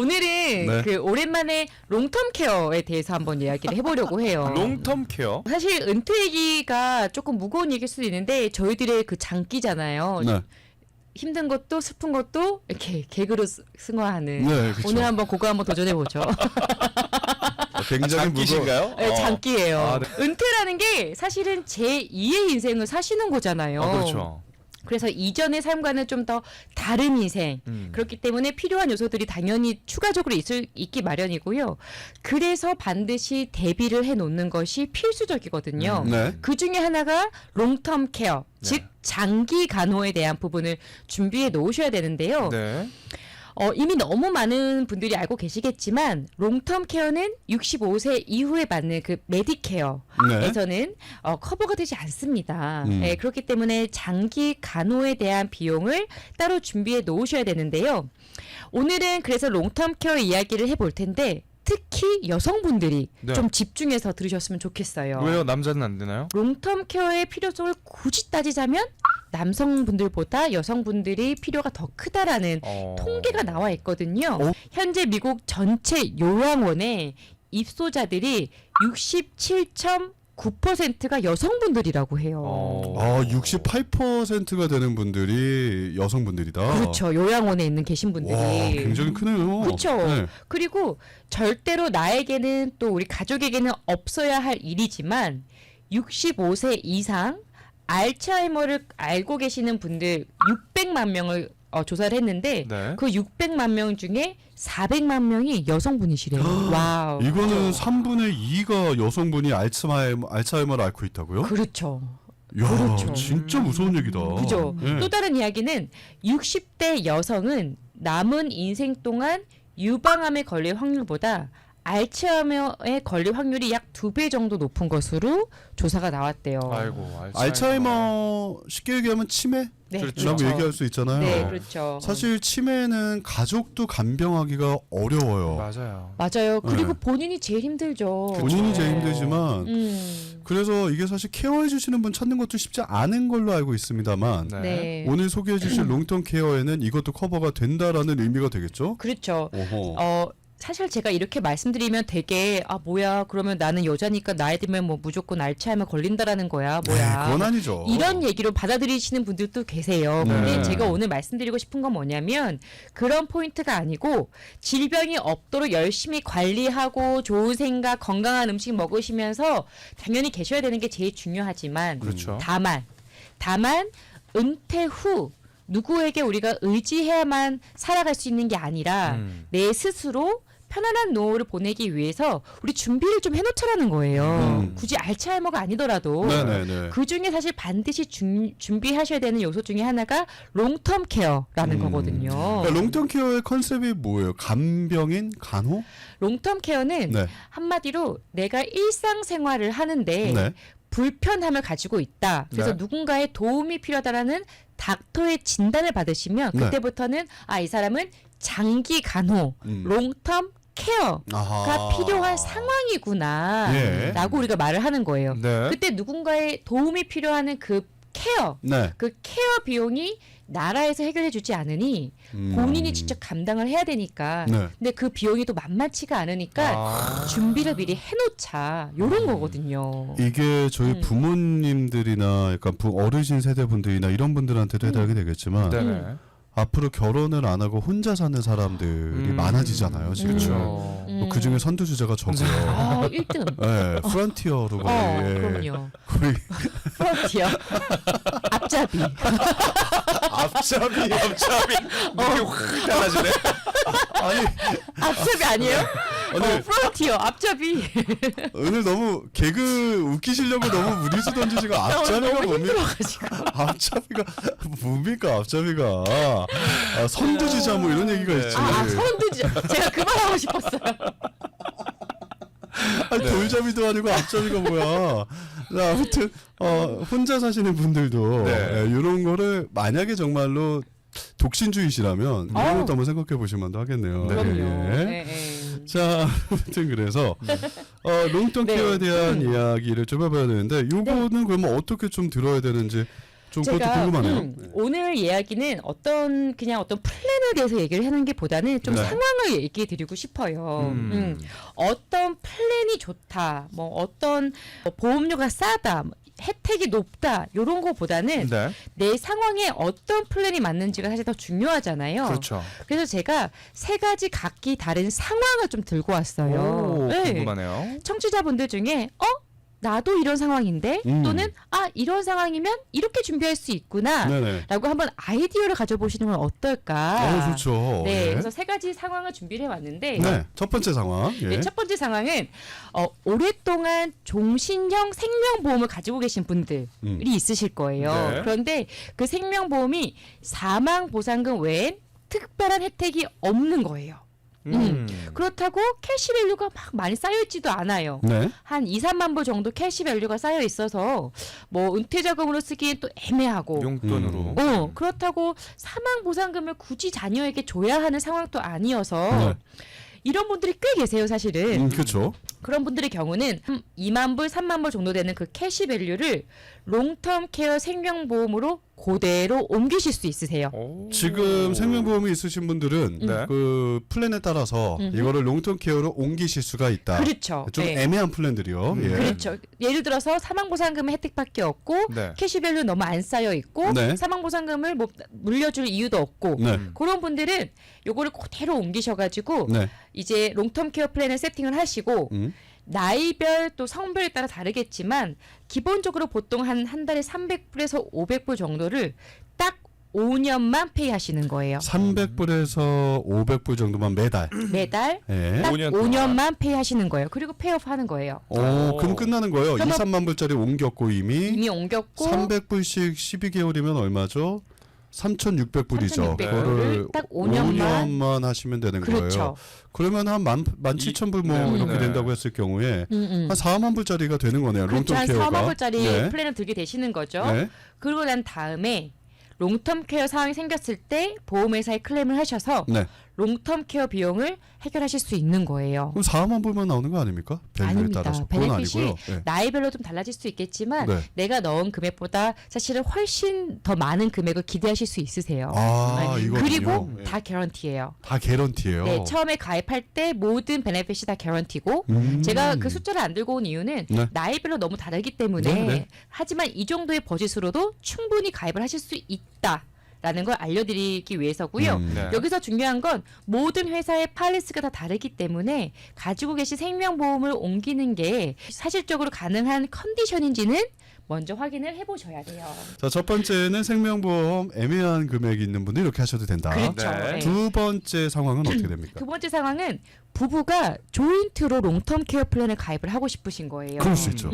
오늘은 네. 그 오랜만에 롱텀 케어에 대해서 한번 이야기를 해보려고 해요. 롱텀 케어? 사실 은퇴 얘기가 조금 무거운 얘기일 수도 있는데 저희들의 그 장기잖아요. 네. 힘든 것도 슬픈 것도 이렇게 개그로 승화하는. 네, 그쵸. 오늘 한번 그거 한번 도전해보죠. 굉장히 장기신가요? 네, 장기예요. 아, 네. 은퇴라는 게 사실은 제2의 인생을 사시는 거잖아요. 그렇죠. 그래서 이전의 삶과는 좀 더 다른 인생. 그렇기 때문에 필요한 요소들이 당연히 추가적으로 있기 마련이고요. 그래서 반드시 대비를 해놓는 것이 필수적이거든요. 네. 그 중에 하나가 롱텀 케어, 네. 즉 장기 간호에 대한 부분을 준비해 놓으셔야 되는데요. 네. 이미 너무 많은 분들이 알고 계시겠지만 롱텀 케어는 65세 이후에 받는 그 메디케어에서는 커버가 되지 않습니다. 네, 그렇기 때문에 장기 간호에 대한 비용을 따로 준비해 놓으셔야 되는데요. 오늘은 그래서 롱텀 케어 이야기를 해볼 텐데 특히 여성분들이 네. 좀 집중해서 들으셨으면 좋겠어요. 왜요? 남자는 안 되나요? 롱텀 케어의 필요성을 굳이 따지자면 남성분들보다 여성분들이 필요가 더 크다라는 통계가 나와 있거든요. 현재 미국 전체 요양원의 입소자들이 67.9%가 여성분들이라고 해요. 68%가 되는 분들이 여성분들이다. 그렇죠. 요양원에 있는 계신 분들이. 와, 굉장히 크네요. 그렇죠. 네. 그리고 절대로 나에게는 또 우리 가족에게는 없어야 할 일이지만 65세 이상 알츠하이머를 알고 계시는 분들 600만 명을 조사를 했는데 네. 그 600만 명 중에 400만 명이 여성분이시래요. 와우. 이거는 3분의 2가 여성분이 알츠하이머를 앓고 있다고요? 그렇죠. 야, 그렇죠. 진짜 무서운 얘기다. 그죠. 네. 또 다른 이야기는 60대 여성은 남은 인생 동안 유방암에 걸릴 확률보다 알츠하이머에 걸릴 확률이 약 2배 정도 높은 것으로 조사가 나왔대요. 아이고, 알츠하이머 쉽게 얘기하면 치매라고 네, 그렇죠. 얘기할 수 있잖아요. 네, 그렇죠. 사실 치매는 가족도 간병하기가 어려워요. 맞아요. 맞아요. 그리고 네. 본인이 제일 힘들죠. 본인이 그렇죠. 제일 힘들지만 그래서 이게 사실 케어해 주시는 분 찾는 것도 쉽지 않은 걸로 알고 있습니다만 네. 네. 오늘 소개해 주실 롱텀 케어에는 이것도 커버가 된다라는 의미가 되겠죠? 그렇죠. 오호. 사실 제가 이렇게 말씀드리면 되게 뭐야 그러면 나는 여자니까 나이 들면 뭐 무조건 알츠하이머 걸린다라는 거야 뭐야 그건 아니죠. 이런 얘기로 받아들이시는 분들도 계세요. 근데 네. 제가 오늘 말씀드리고 싶은 건 뭐냐면 그런 포인트가 아니고 질병이 없도록 열심히 관리하고 좋은 생각 건강한 음식 먹으시면서 당연히 계셔야 되는 게 제일 중요하지만 그렇죠. 다만 은퇴 후 누구에게 우리가 의지해야만 살아갈 수 있는 게 아니라 내 스스로 편안한 노후를 보내기 위해서 우리 준비를 좀 해놓자라는 거예요. 굳이 알츠하이머가 아니더라도 네네네. 그 중에 사실 반드시 준비하셔야 되는 요소 중에 하나가 롱텀 케어라는 거거든요. 그러니까 롱텀 케어의 컨셉이 뭐예요? 간병인? 간호? 롱텀 케어는 네. 한마디로 내가 일상생활을 하는데 네. 불편함을 가지고 있다. 그래서 네. 누군가의 도움이 필요하다라는 닥터의 진단을 받으시면 네. 그때부터는 이 사람은 장기 간호, 롱텀 케어가 아하. 필요한 상황이구나 예. 라고 우리가 말을 하는 거예요. 네. 그때 누군가의 도움이 필요한 그 케어, 네. 그 케어 비용이 나라에서 해결해 주지 않으니 본인이 직접 감당을 해야 되니까 네. 근데 그 비용이 또 만만치가 않으니까 준비를 미리 해놓자 요런 거거든요. 이게 저희 부모님들이나 약간 어르신 세대분들이나 이런 분들한테도 해당이 되겠지만 네네. 앞으로 결혼을 안 하고 혼자 사는 사람들이 많아지잖아요. 지금. 그렇죠. 그 중에 선두주자가 저고요. 1등. 네, 프런티어로 거의. 그럼요. 거의 프론티어. 앞잡이. 앞잡이. 느낌이 확 달라지네. 아니 앞잡이 아니에요? 프론티어. 앞잡이. 오늘 너무 개그 웃기시려고 너무 무리수 던지시고 앞잡이가 너무 뭡니까? 힘들어가지고. 앞잡이가 뭡니까? 앞잡이가 선두주자 뭐 이런 얘기가 있지. 선두주자. 제가 그 말 하고 싶었어요. 아니, 돌잡이도 아니고 앞잡이가 뭐야. 자, 아무튼 혼자 사시는 분들도 네. 이런 거를 만약에 정말로 독신주의시라면 이런 것도 한번 생각해 보시면 하겠네요. 그럼요. 예. 네, 네. 자, 아무튼 그래서 롱텀 네. 케어에 대한 이야기를 좀 해봐야 되는데 요거는 그러면 어떻게 좀 들어야 되는지 좀 그것도 제가 궁금하네요. 오늘 이야기는 어떤 플랜에 대해서 얘기를 하는 게 보다는 좀 네. 상황을 얘기해 드리고 싶어요. 어떤 플랜이 좋다, 뭐 어떤 보험료가 싸다, 뭐 혜택이 높다 이런 거보다는 네. 내 상황에 어떤 플랜이 맞는지가 사실 더 중요하잖아요. 그렇죠. 그래서 제가 세 가지 각기 다른 상황을 좀 들고 왔어요. 오, 네. 궁금하네요. 청취자분들 중에 나도 이런 상황인데 또는 이런 상황이면 이렇게 준비할 수 있구나 네네. 라고 한번 아이디어를 가져보시는 건 어떨까. 좋죠. 네, 예. 그래서 세 가지 상황을 준비를 해왔는데 네, 첫 번째 상황. 예. 네, 첫 번째 상황은 오랫동안 종신형 생명보험을 가지고 계신 분들이 있으실 거예요. 네. 그런데 그 생명보험이 사망보상금 외엔 특별한 혜택이 없는 거예요. 그렇다고 캐시밸류가 막 많이 쌓여있지도 않아요. 네. 한 2, 3만 불 정도 캐시밸류가 쌓여 있어서 뭐 은퇴자금으로 쓰기엔 또 애매하고 용돈으로. 그렇다고 사망보상금을 굳이 자녀에게 줘야 하는 상황도 아니어서 네. 이런 분들이 꽤 계세요, 사실은. 그렇죠. 그런 분들의 경우는 2만 불, 3만 불 정도 되는 그 캐시밸류를 롱텀 케어 생명보험으로 그대로 옮기실 수 있으세요. 오. 지금 생명보험이 있으신 분들은 네. 그 플랜에 따라서 이거를 롱텀 케어로 옮기실 수가 있다. 그렇죠. 좀 네. 애매한 플랜들이요. 예. 그렇죠. 예를 들어서 사망보상금의 혜택밖에 없고 네. 캐시밸류 너무 안 쌓여 있고 네. 사망보상금을 뭐 물려줄 이유도 없고 네. 그런 분들은 요거를 그대로 옮기셔가지고 네. 이제 롱텀 케어 플랜을 세팅을 하시고 나이별 또 성별에 따라 다르겠지만 기본적으로 보통 한 달에 300불에서 500불 정도를 딱 5년만 페이하시는 거예요. 300불에서 500불 정도만 매달. 매달 예. 딱 5년 동안. 5년만 페이하시는 거예요. 그리고 페이오프 하는 거예요. 그럼 끝나는 거예요. 2, 그러면 3만 불짜리 옮겼고 이미 옮겼고 300불씩 12개월이면 얼마죠? 3,600불이죠. 3,600 그거를 불을 딱 5년만 5년만 하시면 되는 거예요. 그렇죠. 그러면 한 17,000불 뭐 네, 이렇게 네. 된다고 했을 경우에 한 4만 불짜리가 되는 거네요. 그렇죠. 롱텀 한 케어가. 4만 불짜리 네. 플랜을 들게 되시는 거죠. 네. 그러고 난 다음에 롱텀 케어 상황이 생겼을 때 보험회사에 클레임을 하셔서 네. 롱텀 케어 비용을 해결하실 수 있는 거예요. 그럼 4만 불만 나오는 거 아닙니까? 밸류에 아닙니다. 따라서. 그건 베네핏이 아니고요. 네. 나이별로 좀 달라질 수 있겠지만 네. 내가 넣은 금액보다 사실은 훨씬 더 많은 금액을 기대하실 수 있으세요. 네. 이거군요. 그리고 네. 다 개런티예요. 다 개런티예요. 네, 처음에 가입할 때 모든 베네핏이 다 개런티고 제가 그 숫자를 안 들고 온 이유는 네. 나이별로 너무 다르기 때문에 네, 네. 하지만 이 정도의 버짓으로도 충분히 가입을 하실 수 있다. 라는 걸 알려드리기 위해서고요. 네. 여기서 중요한 건 모든 회사의 팔리스가 다 다르기 때문에 가지고 계신 생명보험을 옮기는 게 사실적으로 가능한 컨디션인지는 먼저 확인을 해보셔야 돼요. 자, 첫 번째는 생명보험 애매한 금액이 있는 분들 이렇게 하셔도 된다. 그렇죠. 네. 네. 두 번째 상황은 어떻게 됩니까? 두 번째 상황은 부부가 조인트로 롱텀 케어 플랜을 가입을 하고 싶으신 거예요. 그럴 수 있죠.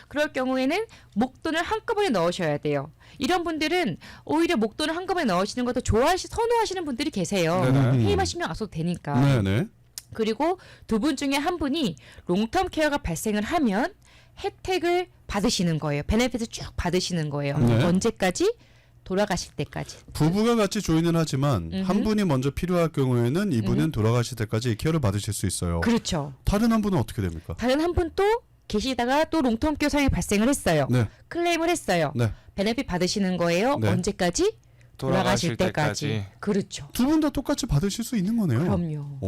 그럴 경우에는 목돈을 한꺼번에 넣으셔야 돼요. 이런 분들은 오히려 목돈을 한꺼번에 넣으시는 것도 선호하시는 분들이 계세요. 네네. 해임하 신경 안 써도 되니까. 네네. 그리고 두 분 중에 한 분이 롱텀 케어가 발생을 하면 혜택을 받으시는 거예요. 베네핏을 쭉 받으시는 거예요. 네. 언제까지? 돌아가실 때까지. 부부가 같이 조인을 하지만 한 분이 먼저 필요할 경우에는 이분은 돌아가실 때까지 케어를 받으실 수 있어요. 그렇죠. 다른 한 분은 어떻게 됩니까? 다른 한 분 또 계시다가 또 롱텀 케어 상황이 발생을 했어요. 네. 클레임을 했어요. 네. 베네핏 받으시는 거예요. 네. 언제까지? 돌아가실 때까지. 그렇죠. 두 분 다 똑같이 받으실 수 있는 거네요. 그럼요. 오.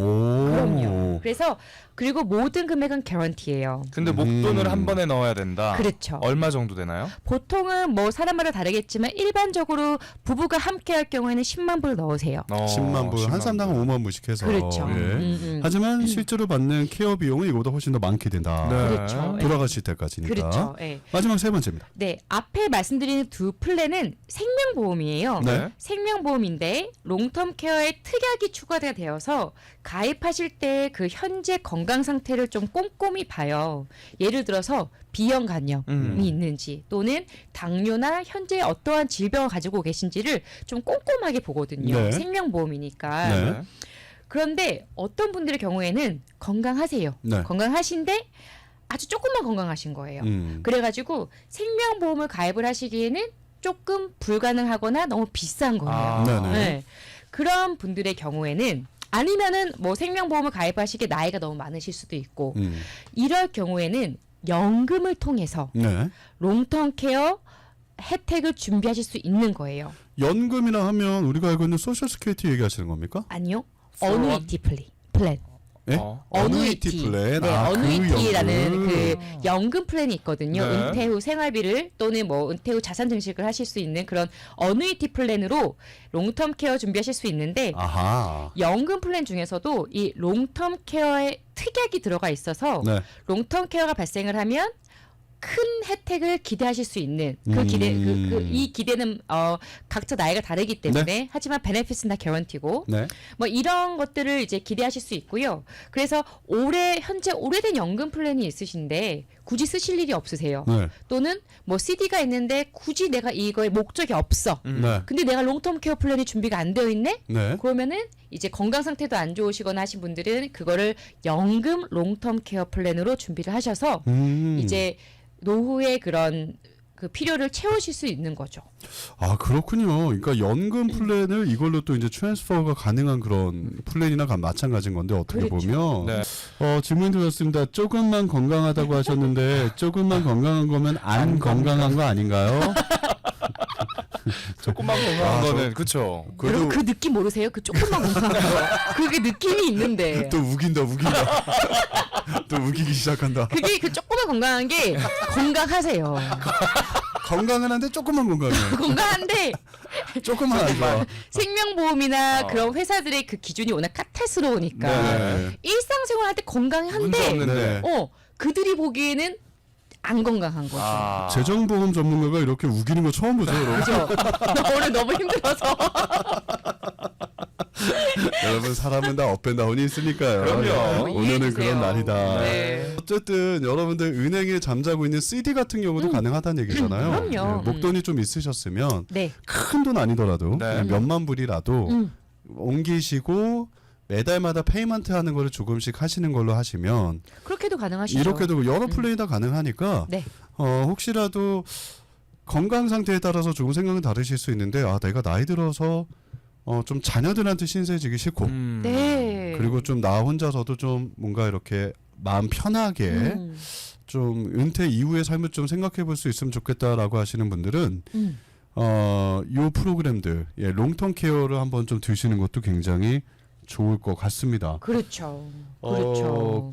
그럼요. 그래서 그리고 모든 금액은 개런티예요. 근데 목돈을 한 번에 넣어야 된다. 그렇죠. 얼마 정도 되나요? 보통은 뭐 사람마다 다르겠지만 일반적으로 부부가 함께 할 경우에는 10만 불 넣으세요. 10만 불, 한 사람당 5만 불씩 해서. 그렇죠. 예. 하지만 실제로 받는 케어 비용은 이거보다 훨씬 더 많게 된다. 네. 그렇죠. 돌아가실 때까지니까. 그렇죠. 예. 마지막 세 번째입니다. 네, 앞에 말씀드린 두 플랜은 생명보험이에요. 네. 생명보험인데 롱텀 케어에 특약이 추가가 되어서 가입하실 때 그 현재 건강 상태를 좀 꼼꼼히 봐요. 예를 들어서 비형 간염이 있는지 또는 당뇨나 현재 어떠한 질병을 가지고 계신지를 좀 꼼꼼하게 보거든요. 네. 생명보험이니까. 네. 그런데 어떤 분들의 경우에는 건강하세요. 네. 건강하신데 아주 조금만 건강하신 거예요. 그래가지고 생명보험을 가입을 하시기에는 조금 불가능하거나 너무 비싼 거예요. 네네. 네. 그런 분들의 경우에는 아니면은 뭐 생명보험을 가입하시기에 나이가 너무 많으실 수도 있고 이럴 경우에는 연금을 통해서 네. 롱텀 케어 혜택을 준비하실 수 있는 거예요. 연금이나 하면 우리가 알고 있는 소셜 스큐리티 얘기하시는 겁니까? 아니요. 어누이티 플랜. 예? 어누이티 플랜. 네, 아, 어누이티라는 그 그 연금 플랜이 있거든요. 네. 은퇴 후 생활비를 또는 뭐 은퇴 후 자산 증식을 하실 수 있는 그런 어누이티 플랜으로 롱텀 케어 준비하실 수 있는데 아하. 연금 플랜 중에서도 이 롱텀 케어에 특약이 들어가 있어서 네. 롱텀 케어가 발생을 하면 큰 혜택을 기대하실 수 있는 그 기대 이 기대는 각자 나이가 다르기 때문에 하지만 베네핏은 다 개런티고 네. 뭐 이런 것들을 이제 기대하실 수 있고요. 그래서 현재 오래된 연금 플랜이 있으신데 굳이 쓰실 일이 없으세요. 네. 또는 뭐 CD가 있는데 굳이 내가 이거에 목적이 없어. 네. 근데 내가 롱텀 케어 플랜이 준비가 안 되어 있네? 네. 그러면은 이제 건강 상태도 안 좋으시거나 하신 분들은 그거를 연금 롱텀 케어 플랜으로 준비를 하셔서 이제 노후의 그런 그 필요를 채우실 수 있는 거죠. 아, 그렇군요. 그러니까 연금 플랜을 이걸로 또 이제 트랜스퍼가 가능한 그런 플랜이나 마찬가지인 건데 어떻게 그렇죠. 보면 네. 질문 드렸습니다. 조금만 건강하다고 하셨는데 조금만 건강한 거면 안 건강한 거 아닌가요? 조금만 건강한 거는 그렇죠. 여러분 그 느낌 모르세요? 그 조금만 건강한 거. 그게 느낌이 있는데. 또 우긴다. 또 우기기 시작한다. 그게 그 조금만 건강한 게 건강하세요. 건강은 한데 조금만 건강해. 건강한데 조금만 안 좋아. 생명보험이나 그런 회사들의 그 기준이 워낙 까탈스러우니까 네. 일상생활 할 때 문제 건강한데 없는데. 그들이 보기에는 안 건강한 거죠. 아. 재정보험 전문가가 이렇게 우기는 거 처음 보죠, 여러분. 그죠? 나 오늘 너무 힘들어서. 여러분 사람은 다 업앤다운이 있으니까요. 그럼요. 오늘은 이해해주세요. 그런 날이다. 네. 어쨌든 여러분들 은행에 잠자고 있는 CD 같은 경우도 가능하다는 얘기잖아요. 그럼요. 목돈이 좀 있으셨으면 네. 큰 돈 아니더라도 네. 그냥 몇만 불이라도 옮기시고 매달마다 페이먼트 하는 거를 조금씩 하시는 걸로 하시면 그렇게도 가능하시죠. 이렇게도 여러 플레이 다 가능하니까 네. 혹시라도 건강 상태에 따라서 조금 생각은 다르실 수 있는데 내가 나이 들어서 좀 자녀들한테 신세지기 싫고 네. 그리고 좀 나 혼자서도 좀 뭔가 이렇게 마음 편하게 좀 은퇴 이후의 삶을 좀 생각해 볼 수 있으면 좋겠다라고 하시는 분들은 요 프로그램들 롱텀 케어를 한번 좀 드시는 것도 굉장히 좋을 것 같습니다. 그렇죠. 그렇죠.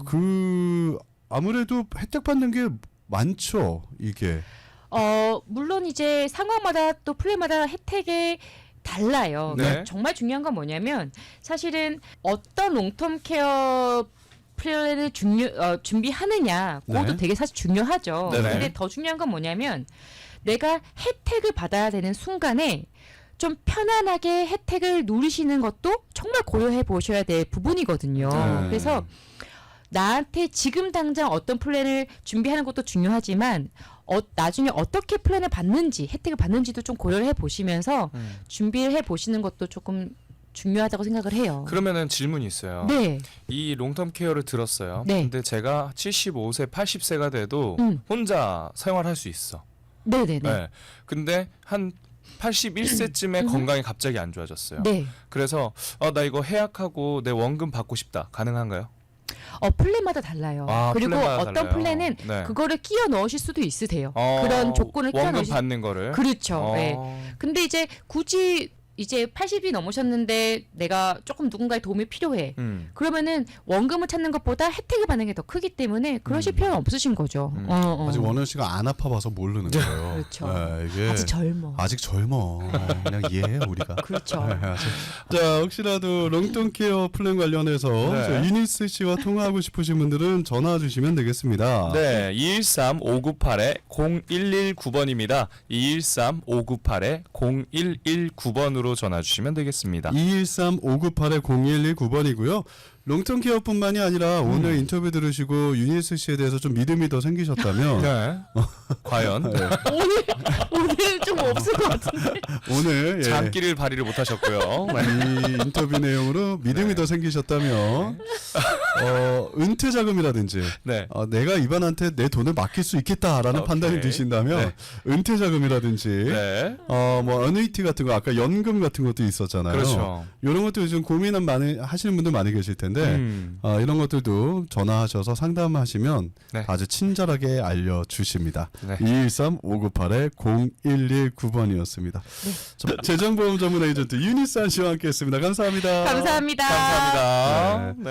아무래도 혜택 받는 게 많죠, 이게. 물론 이제 상황마다 또 플랜마다 혜택이 달라요. 네. 그러니까 정말 중요한 건 뭐냐면 사실은 어떤 롱텀 케어 플랜을 준비하느냐 그것도 네. 되게 사실 중요하죠. 네네. 근데 더 중요한 건 뭐냐면 내가 혜택을 받아야 되는 순간에 좀 편안하게 혜택을 누리시는 것도 정말 고려해 보셔야 될 부분이거든요. 네. 그래서 나한테 지금 당장 어떤 플랜을 준비하는 것도 중요하지만 나중에 어떻게 플랜을 받는지 혜택을 받는지도 좀 고려를 해보시면서 준비를 해보시는 것도 조금 중요하다고 생각을 해요. 그러면은 질문이 있어요. 네. 이 롱텀 케어를 들었어요. 네. 근데 제가 75세, 80세가 돼도 혼자 생활할 수 있어. 네네네. 네. 근데 한 81세쯤에 건강이 갑자기 안 좋아졌어요. 네. 그래서 나 이거 해약하고 내 원금 받고 싶다. 가능한가요? 플랜마다 달라요. 그리고 플랜마다 어떤 달라요. 플랜은 네. 그거를 끼워 넣으실 수도 있으세요. 그런 조건을 끼워 원금 넣으실 받는 거를. 그렇죠. 네. 근데 이제 굳이 이제 80이 넘으셨는데 내가 조금 누군가의 도움이 필요해. 그러면은 원금을 찾는 것보다 혜택을 받는 게 더 크기 때문에 그러실 필요는 없으신 거죠. 아직 원현 씨가 안 아파봐서 모르는 거예요. 그렇죠. 이게 아직 젊어. 그냥 이해해 우리가. 그렇죠. 자, 혹시라도 롱텀 케어 플랜 관련해서 네. 유니스 씨와 통화하고 싶으신 분들은 전화 주시면 되겠습니다. 네, 213-598-0119번입니다. 213-598-0119번으로 전화 주시면 되겠습니다. 213-598-0119번이고요. 롱텀 케어뿐만이 아니라 오늘 인터뷰 들으시고 유니스 씨에 대해서 좀 믿음이 더 생기셨다면 네. 과연 오늘 좀 없을 것 같은데. 오늘 잠기를 발휘를 못하셨고요. 이 인터뷰 내용으로 믿음이 더 생기셨다면 은퇴 자금이라든지 네. 내가 이반한테 내 돈을 맡길 수 있겠다라는 오케이. 판단이 드신다면 네. 은퇴 자금이라든지 네. 뭐 어누이티 같은 거 아까 연금 보험 같은 것도 있었잖아요. 그렇죠. 이런 것도 요즘 고민은 많이 하시는 분들 많이 계실 텐데 이런 것들도 전화하셔서 상담하시면 네. 아주 친절하게 알려주십니다. 네. 213-598-0119번이었습니다. 재정보험 전문 에이전트 유니산 씨와 함께했습니다. 감사합니다. 감사합니다. 감사합니다. 네. 네.